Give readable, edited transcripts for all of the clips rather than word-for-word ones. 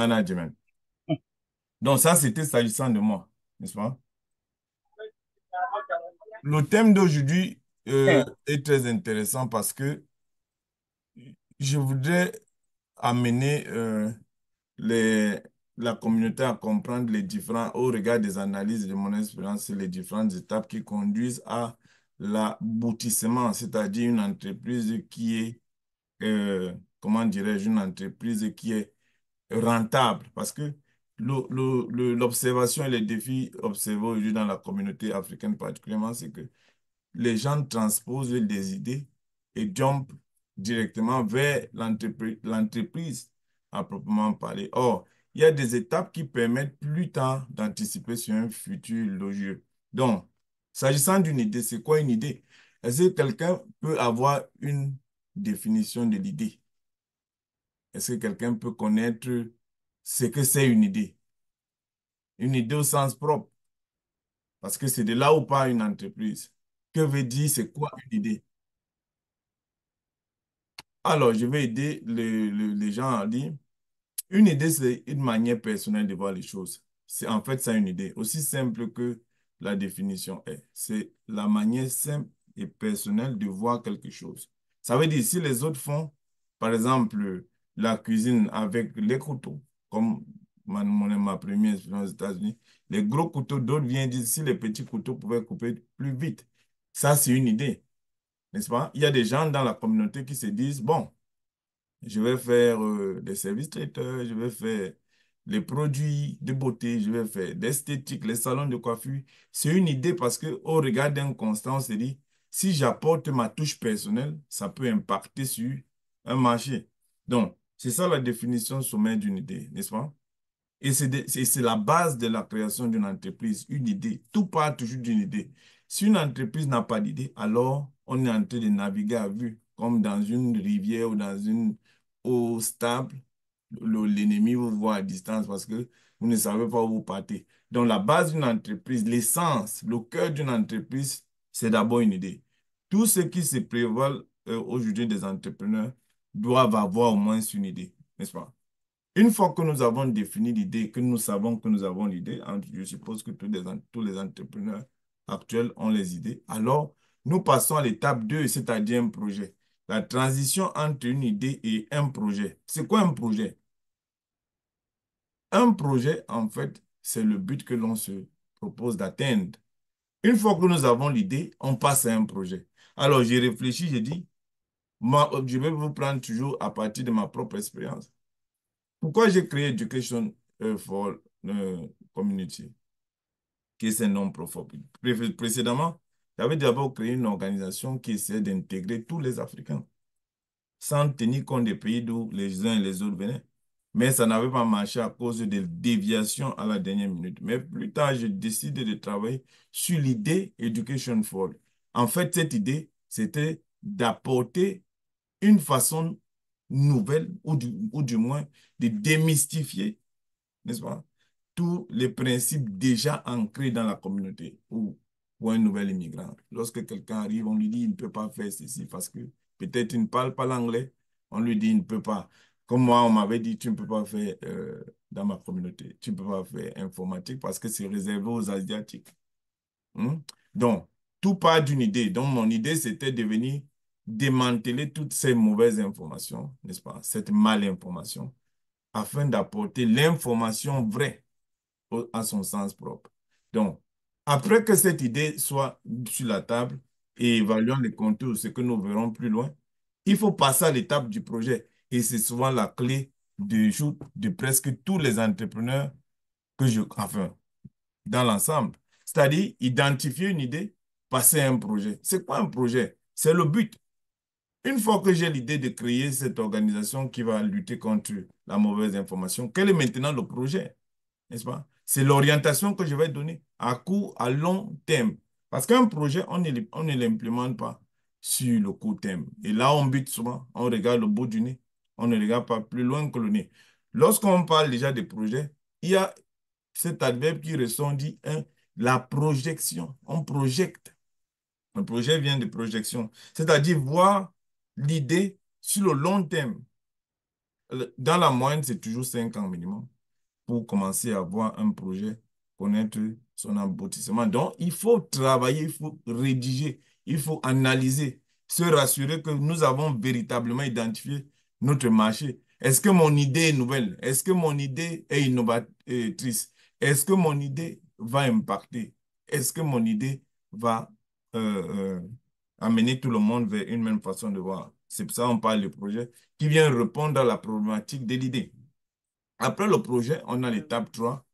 management. Donc ça, c'était s'agissant de moi, n'est-ce pas? Le thème d'aujourd'hui est très intéressant parce que je voudrais amener les, la communauté à comprendre les différents, au regard des analyses de mon expérience, les différentes étapes qui conduisent à l'aboutissement, c'est-à-dire une entreprise qui est, comment dirais-je, une entreprise qui est rentable. Parce que l'observation et les défis observés aujourd'hui dans la communauté africaine particulièrement, c'est que les gens transposent des idées et jumpent directement vers l'entreprise à proprement parler. Or, il y a des étapes qui permettent plus tard d'anticiper sur un futur logique. Donc, s'agissant d'une idée, c'est quoi une idée? Est-ce que quelqu'un peut avoir une définition de l'idée? Est-ce que quelqu'un peut connaître ce que c'est une idée? Une idée au sens propre, parce que c'est de là où part une entreprise. Que veut dire, c'est quoi une idée? Alors, je vais aider les gens à dire, une idée, c'est une manière personnelle de voir les choses. C'est en fait ça une idée, aussi simple que la définition est. C'est la manière simple et personnelle de voir quelque chose. Ça veut dire, si les autres font, par exemple, la cuisine avec les couteaux, comme ma première expérience aux États-Unis, les gros couteaux, d'autres viennent dire, si les petits couteaux pouvaient couper plus vite. Ça, c'est une idée, n'est-ce pas? Il y a des gens dans la communauté qui se disent, bon, je vais faire des services traiteurs, je vais faire les produits de beauté, je vais faire d'esthétique, les salons de coiffure. C'est une idée parce qu'au regard d'un constat, on se dit, si j'apporte ma touche personnelle, ça peut impacter sur un marché. Donc, c'est ça la définition sommaire d'une idée, n'est-ce pas? Et c'est la base de la création d'une entreprise, une idée. Tout part toujours d'une idée. Si une entreprise n'a pas d'idée, alors on est en train de naviguer à vue, comme dans une rivière ou dans une eau stable. L'ennemi vous voit à distance parce que vous ne savez pas où vous partez. Donc la base d'une entreprise, l'essence, le cœur d'une entreprise, c'est d'abord une idée. Tous ceux qui se prévalent aujourd'hui des entrepreneurs doivent avoir au moins une idée, n'est-ce pas? Une fois que nous avons défini l'idée, que nous savons que nous avons l'idée, je suppose que tous les entrepreneurs actuels ont les idées, alors nous passons à l'étape 2, c'est-à-dire un projet. La transition entre une idée et un projet. C'est quoi un projet? Un projet, en fait, c'est le but que l'on se propose d'atteindre. Une fois que nous avons l'idée, on passe à un projet. Alors, j'ai réfléchi, j'ai dit, moi, je vais vous prendre toujours à partir de ma propre expérience. Pourquoi j'ai créé Education for Community, qui est un non-profit? Précédemment, j'avais d'abord créé une organisation qui essaie d'intégrer tous les Africains, sans tenir compte des pays d'où les uns et les autres venaient. Mais ça n'avait pas marché à cause des déviations à la dernière minute. Mais plus tard, j'ai décidé de travailler sur l'idée Education for All. En fait, cette idée, c'était d'apporter une façon nouvelle, ou du moins de démystifier, n'est-ce pas, tous les principes déjà ancrés dans la communauté ou pour un nouvel immigrant. Lorsque quelqu'un arrive, on lui dit il ne peut pas faire ceci parce que peut-être il ne parle pas l'anglais. On lui dit il ne peut pas. Comme moi, on m'avait dit tu ne peux pas faire dans ma communauté, tu ne peux pas faire informatique parce que c'est réservé aux Asiatiques. Hmm? Donc, tout part d'une idée. Donc, mon idée, c'était de venir démanteler toutes ces mauvaises informations, n'est-ce pas, cette malinformation, afin d'apporter l'information vraie à son sens propre. Donc, après que cette idée soit sur la table et évaluant les contours, ce que nous verrons plus loin, il faut passer à l'étape du projet. Et c'est souvent la clé de joute de presque tous les entrepreneurs enfin, dans l'ensemble. C'est-à-dire identifier une idée, passer à un projet. C'est quoi un projet? C'est le but. Une fois que j'ai l'idée de créer cette organisation qui va lutter contre la mauvaise information, quel est maintenant le projet? N'est-ce pas? C'est l'orientation que je vais donner à court, à long terme. Parce qu'un projet, on ne l'implémente pas sur le court terme. Et là, on bute souvent, on regarde le bout du nez. On ne regarde pas plus loin que le nez. Lorsqu'on parle déjà de projet, il y a cet adverbe qui ressort dit la projection. On projette. Un projet vient de projection, c'est-à-dire voir l'idée sur le long terme. Dans la moyenne, c'est toujours 5 ans minimum pour commencer à voir un projet, connaître son aboutissement. Donc, il faut travailler, il faut rédiger, il faut analyser, se rassurer que nous avons véritablement identifié notre marché. Est-ce que mon idée est nouvelle? Est-ce que mon idée est innovatrice? Est-ce que mon idée va impacter? Est-ce que mon idée va amener tout le monde vers une même façon de voir? C'est pour ça qu'on parle de projet qui vient répondre à la problématique de l'idée. Après le projet, on a l'étape 3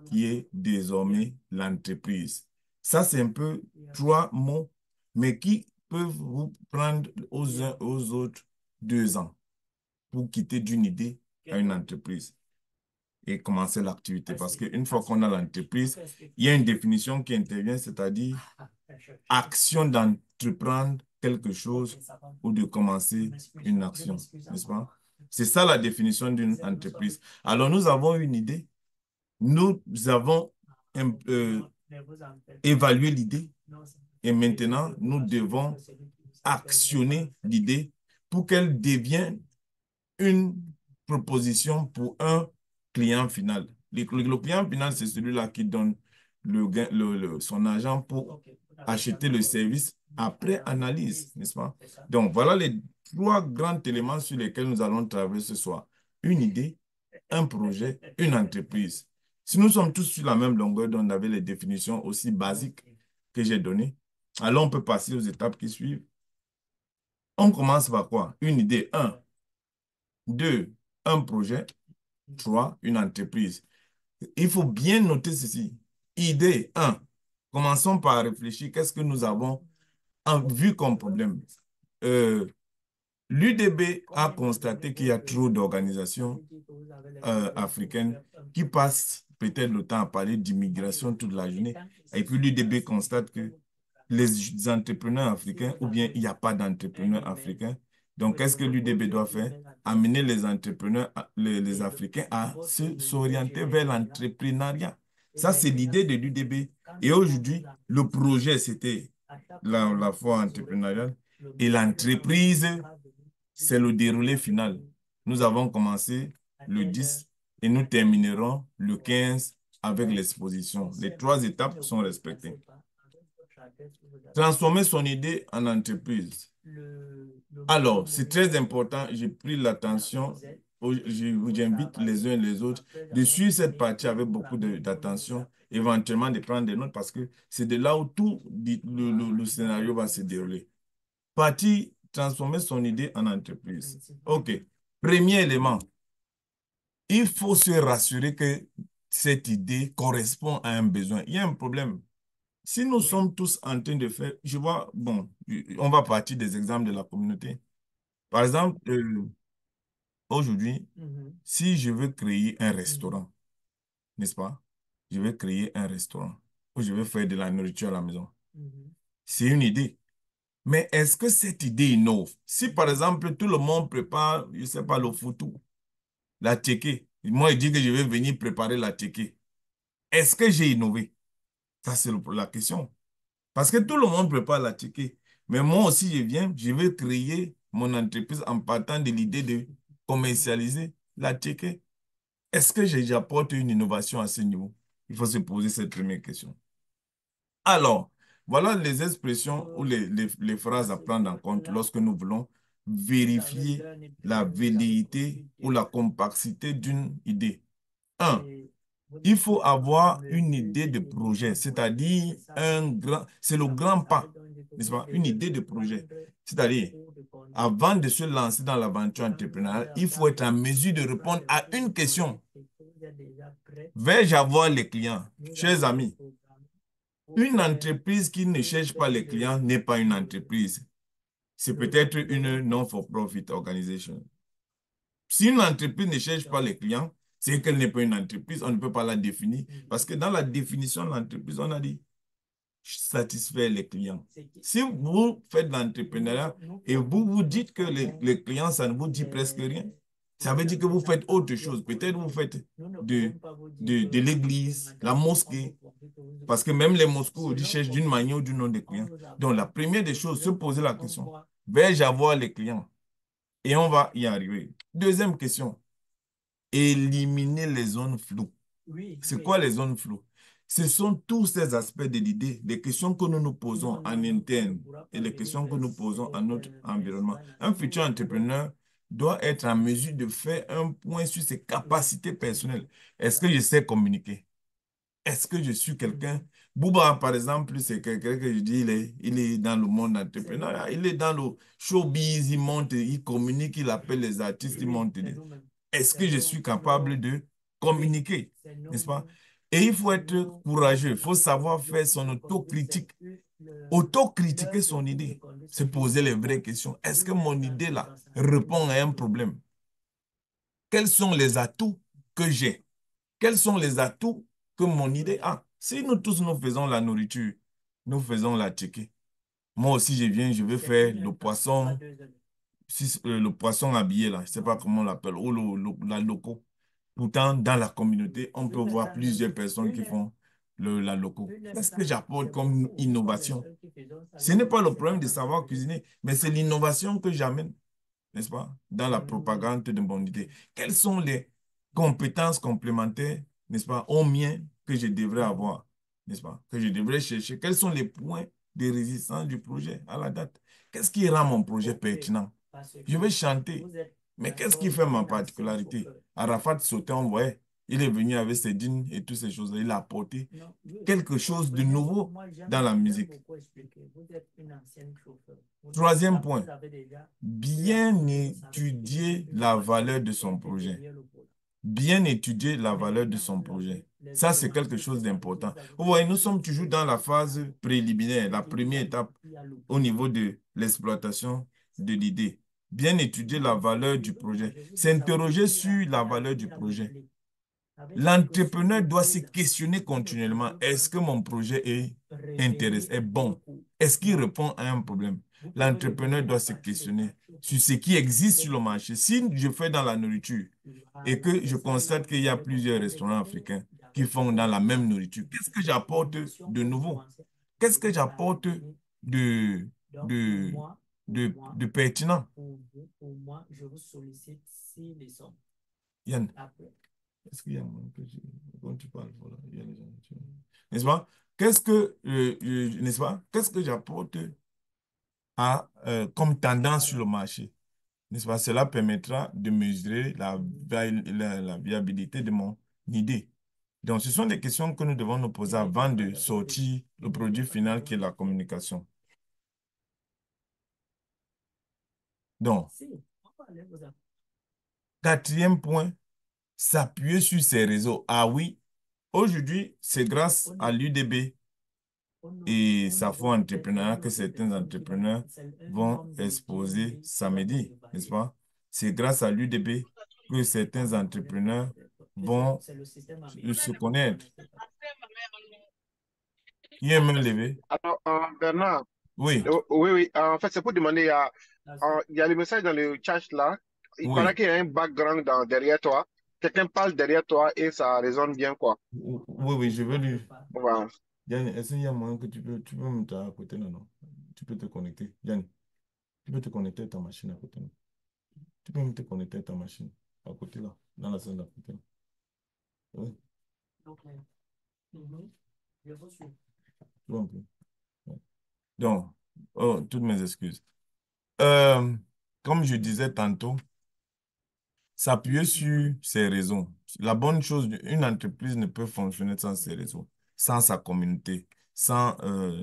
qui est désormais l'entreprise. Ça, c'est un peu 3 mots, mais qui peuvent vous prendre aux uns aux autres 2 ans pour quitter d'une idée à une entreprise et commencer l'activité. Parce qu'une fois qu'on a l'entreprise, il y a une définition qui intervient, c'est-à-dire action d'entreprendre quelque chose ou de commencer une action, n'est-ce pas? C'est ça la définition d'une entreprise. Alors, nous avons une idée, nous avons évalué l'idée et maintenant, nous devons actionner l'idée pour qu'elle devienne une proposition pour un client final. Le client final, c'est celui-là qui donne son argent pour acheter le service après analyse, n'est-ce pas? Donc, voilà les 3 grands éléments sur lesquels nous allons travailler ce soir. Une idée, un projet, une entreprise. Si nous sommes tous sur la même longueur d'onde avec les définitions aussi basiques que j'ai données, alors on peut passer aux étapes qui suivent. On commence par quoi? Une idée, un. Deux, un projet. Trois, une entreprise. Il faut bien noter ceci. Idée, un. Commençons par réfléchir. Qu'est-ce que nous avons vu comme problème? L'UDB a constaté qu'il y a trop d'organisations africaines qui passent peut-être le temps à parler d'immigration toute la journée. Et puis l'UDB constate que les entrepreneurs africains, ou bien il n'y a pas d'entrepreneurs africains. Donc, qu'est-ce que l'UDB doit faire? Amener les entrepreneurs, les Africains à s'orienter vers l'entrepreneuriat. Ça, c'est l'idée de l'UDB. Et aujourd'hui, le projet, c'était la foi entrepreneuriale. Et l'entreprise, c'est le déroulé final. Nous avons commencé le 10 et nous terminerons le 15 avec l'exposition. Les 3 étapes sont respectées. Transformer son idée en entreprise. Alors, c'est très important. J'ai pris l'attention. J'invite les uns et les autres de suivre cette partie avec beaucoup d'attention, éventuellement de prendre des notes parce que c'est de là où tout le scénario va se dérouler. Partie, transformer son idée en entreprise. OK. Premier élément, il faut se rassurer que cette idée correspond à un besoin. Il y a un problème. Si nous sommes tous en train de faire, je vois, bon, on va partir des exemples de la communauté. Par exemple, aujourd'hui, si je veux créer un restaurant, n'est-ce pas? Je veux créer un restaurant où je veux faire de la nourriture à la maison. C'est une idée. Mais est-ce que cette idée innove? Si par exemple, tout le monde prépare, je ne sais pas, le foutou, la tchéké, moi, je dis que je vais venir préparer la tchéké. Est-ce que j'ai innové? Ça, c'est la question. Parce que tout le monde prépare la ticket. Mais moi aussi, je viens, je vais créer mon entreprise en partant de l'idée de commercialiser la ticket. Est-ce que j'apporte une innovation à ce niveau? Il faut se poser cette première question. Alors, voilà les expressions ou les phrases à prendre en compte lorsque nous voulons vérifier la velléité ou la complexité d'une idée. Un, il faut avoir une idée de projet, c'est-à-dire c'est le grand pas, n'est-ce pas? Une idée de projet. C'est-à-dire, avant de se lancer dans l'aventure entrepreneuriale, il faut être en mesure de répondre à une question. Vais-je avoir les clients? Chers amis, une entreprise qui ne cherche pas les clients n'est pas une entreprise. C'est peut-être une non-for-profit organization. Si une entreprise ne cherche pas les clients, c'est qu'elle n'est pas une entreprise, on ne peut pas la définir. Parce que dans la définition de l'entreprise, on a dit satisfaire les clients. Si vous faites de l'entrepreneuriat et vous vous dites que les clients, ça ne vous dit presque rien, ça veut dire que vous faites autre chose. Peut-être vous faites de l'église, la mosquée, parce que même les mosquées, ils cherchent d'une manière ou d'une autre des clients. Donc, la première des choses, se poser la question, vais-je avoir les clients? Et on va y arriver. Deuxième question, éliminer les zones floues. C'est quoi les zones floues? Ce sont tous ces aspects de l'idée, les questions que nous nous posons en interne et les questions que nous posons à notre environnement. Un futur entrepreneur doit être en mesure de faire un point sur ses capacités personnelles. Est-ce que je sais communiquer? Est-ce que je suis quelqu'un? Bouba, par exemple, c'est quelqu'un que je dis, il est dans le monde entrepreneurial, il est dans le showbiz, il monte, il communique, il appelle les artistes, il monte. Est-ce que je suis capable de communiquer, n'est-ce pas? Et il faut être courageux, il faut savoir faire son autocritique, autocritiquer son idée, se poser les vraies questions. Est-ce que mon idée là répond à un problème? Quels sont les atouts que j'ai? Quels sont les atouts que mon idée a? Si nous tous nous faisons la nourriture, nous faisons la tchéké. Moi aussi, je viens, je vais faire le poisson, le poisson habillé là, je ne sais pas comment on l'appelle, ou la loco. Pourtant, dans la communauté, on peut voir plusieurs personnes qui font la loco. Qu'est-ce que j'apporte comme innovation? Ce n'est pas le problème de savoir cuisiner, mais c'est l'innovation que j'amène, n'est-ce pas, dans la propagande de mon idée. Quelles sont les compétences complémentaires, n'est-ce pas, aux miens que je devrais avoir, n'est-ce pas, que je devrais chercher? Quels sont les points de résistance du projet à la date? Qu'est-ce qui rend mon projet pertinent? Je vais chanter, mais qu'est-ce qui fait ma particularité? Arafat sautait, on voyait, il est venu avec ses dînes et toutes ces choses-là, il a apporté quelque chose de nouveau dans la musique. Troisième point, bien étudier la valeur de son projet. Bien étudier la valeur de son projet. Ça, c'est quelque chose d'important. Vous voyez, nous sommes toujours dans la phase préliminaire, la première étape au niveau de l'exploitation de l'idée. Bien étudier la valeur du projet. S'interroger sur la valeur du projet. L'entrepreneur doit se questionner continuellement. Est-ce que mon projet est intéressant, est bon? Est-ce qu'il répond à un problème? L'entrepreneur doit se questionner sur ce qui existe sur le marché. Si je fais dans la nourriture et que je constate qu'il y a plusieurs restaurants africains qui font dans la même nourriture, qu'est-ce que j'apporte de nouveau? Qu'est-ce que j'apporte de, de, de pertinent? Yann, est-ce qu'il y a un moment que quand tu parles, voilà, il y a les gens, n'est-ce pas? N'est-ce pas? Qu'est-ce que j'apporte comme tendance sur le marché? N'est-ce pas? Cela permettra de mesurer la viabilité de mon idée. Donc, ce sont des questions que nous devons nous poser avant de sortir le produit final qui est la communication. Donc, quatrième point, s'appuyer sur ces réseaux. Ah oui, aujourd'hui, c'est grâce à l'UDB et Safo Entrepreneur que certains entrepreneurs vont exposer samedi, n'est-ce pas? C'est grâce à l'UDB que certains entrepreneurs vont se connaître. Il y a une main levée. Alors, Bernard, Oui, oui, oui, en fait, c'est pour demander, il y a le message dans le chat là. Il paraît oui. qu'il y a un background derrière toi. Quelqu'un parle derrière toi et ça résonne bien, quoi. Oui, oui, je veux lui. Voilà. Yann, est-ce qu'il y a moyen que tu peux me mettre à côté, non, non? Tu peux te connecter. Yann, tu peux te connecter à ta machine à côté. Non? Tu peux me te connecter à ta machine à côté là, dans la salle d'à côté. Oui, tu vois un peu. Ouais. Donc, oh, toutes mes excuses. Euh, Comme je disais tantôt, s'appuyer sur ses réseaux. La bonne chose, une entreprise ne peut fonctionner sans ses réseaux, sans sa communauté, sans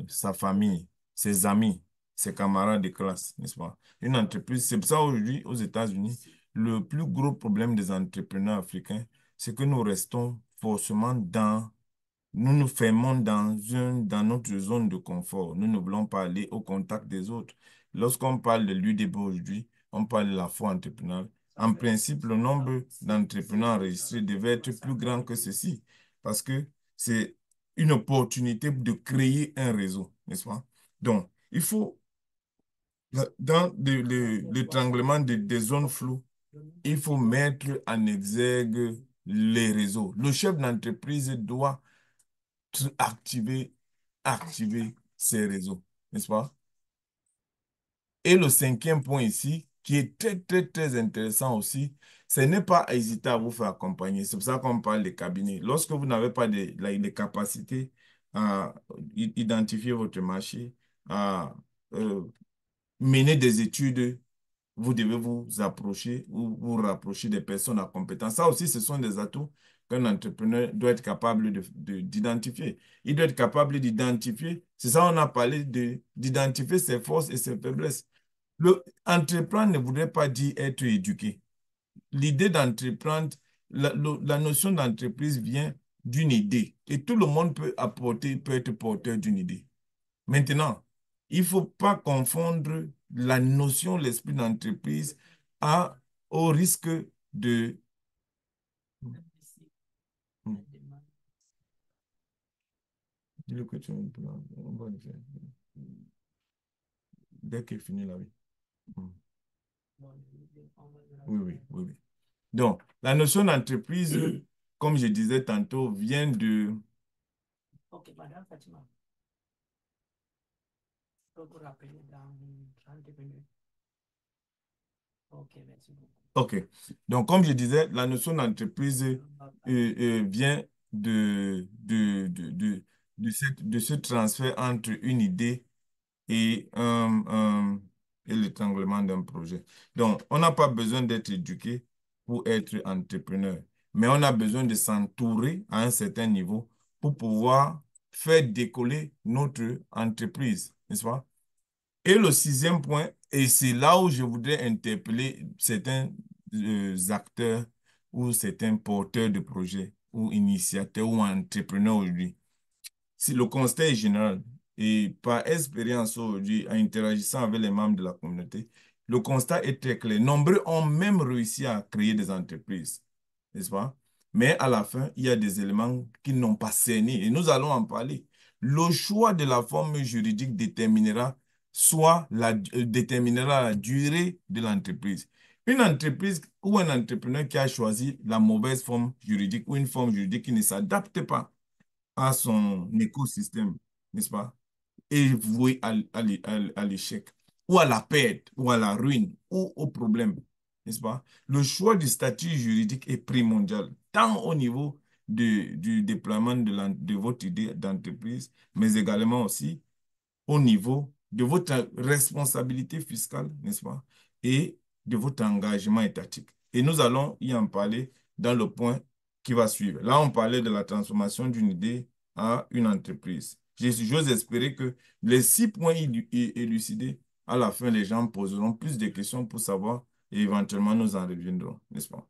sa famille, ses amis, ses camarades de classe, n'est-ce pas? Une entreprise, c'est pour ça aujourd'hui, aux États-Unis, le plus gros problème des entrepreneurs africains, c'est que nous restons forcément nous nous fermons dans notre zone de confort. Nous ne voulons pas aller au contact des autres. Lorsqu'on parle de l'UDB aujourd'hui, on parle de la foi entrepreneuriale. En principe, le nombre d'entrepreneurs enregistrés devait être plus grand que ceci parce que c'est une opportunité de créer un réseau, n'est-ce pas? Donc, il faut, dans l'étranglement des zones floues, il faut mettre en exergue les réseaux. Le chef d'entreprise doit activer, activer ces réseaux, n'est-ce pas? Et le cinquième point ici, qui est très, très, très intéressant aussi, ce n'est pas hésiter à vous faire accompagner. C'est pour ça qu'on parle des cabinets. Lorsque vous n'avez pas les capacités à identifier votre marché, à euh, mener des études, vous devez vous approcher ou vous rapprocher des personnes à compétence. Ça aussi, ce sont des atouts qu'un entrepreneur doit être capable d'identifier. Il doit être capable d'identifier, c'est ça on a parlé d'identifier ses forces et ses faiblesses. Entreprendre ne voudrait pas dire être éduqué. L'idée d'entreprendre, la notion d'entreprise vient d'une idée et tout le monde peut apporter, peut être porteur d'une idée. Maintenant, il ne faut pas confondre la notion, l'esprit d'entreprise au risque de... Hmm. Dis-le que tu on va le faire. Dès qu'il finit la vie. Hmm. Oui, oui, oui, oui. Donc, la notion d'entreprise, comme je disais tantôt, vient de... Ok, Madame Fatima, je peux vous rappeler dans 30 minutes. Ok, merci beaucoup. OK. Donc, comme je disais, la notion d'entreprise vient de ce transfert entre une idée et, et l'étranglement d'un projet. Donc, on n'a pas besoin d'être éduqué pour être entrepreneur, mais on a besoin de s'entourer à un certain niveau pour pouvoir faire décoller notre entreprise, n'est-ce pas? Et le sixième point, et c'est là où je voudrais interpeller certains acteurs ou certains porteurs de projets ou initiateurs ou entrepreneurs aujourd'hui. Si le constat est général, et par expérience aujourd'hui, en interagissant avec les membres de la communauté, le constat est très clair. Nombreux ont même réussi à créer des entreprises, n'est-ce pas? Mais à la fin, il y a des éléments qui n'ont pas cerné et nous allons en parler. Le choix de la forme juridique déterminera la durée de l'entreprise. Une entreprise ou un entrepreneur qui a choisi la mauvaise forme juridique ou une forme juridique qui ne s'adapte pas à son écosystème, n'est-ce pas? Et voué à l'échec, ou à la perte, ou à la ruine, ou au problème, n'est-ce pas? Le choix du statut juridique est primordial, tant au niveau du déploiement de votre idée d'entreprise, mais également aussi au niveau de votre responsabilité fiscale, n'est-ce pas? Et de votre engagement étatique. Et nous allons y en parler dans le point qui va suivre. Là, on parlait de la transformation d'une idée à une entreprise. J'ose espérer que les 6 points élucidés, à la fin, les gens poseront plus de questions pour savoir et éventuellement nous en reviendrons, n'est-ce pas?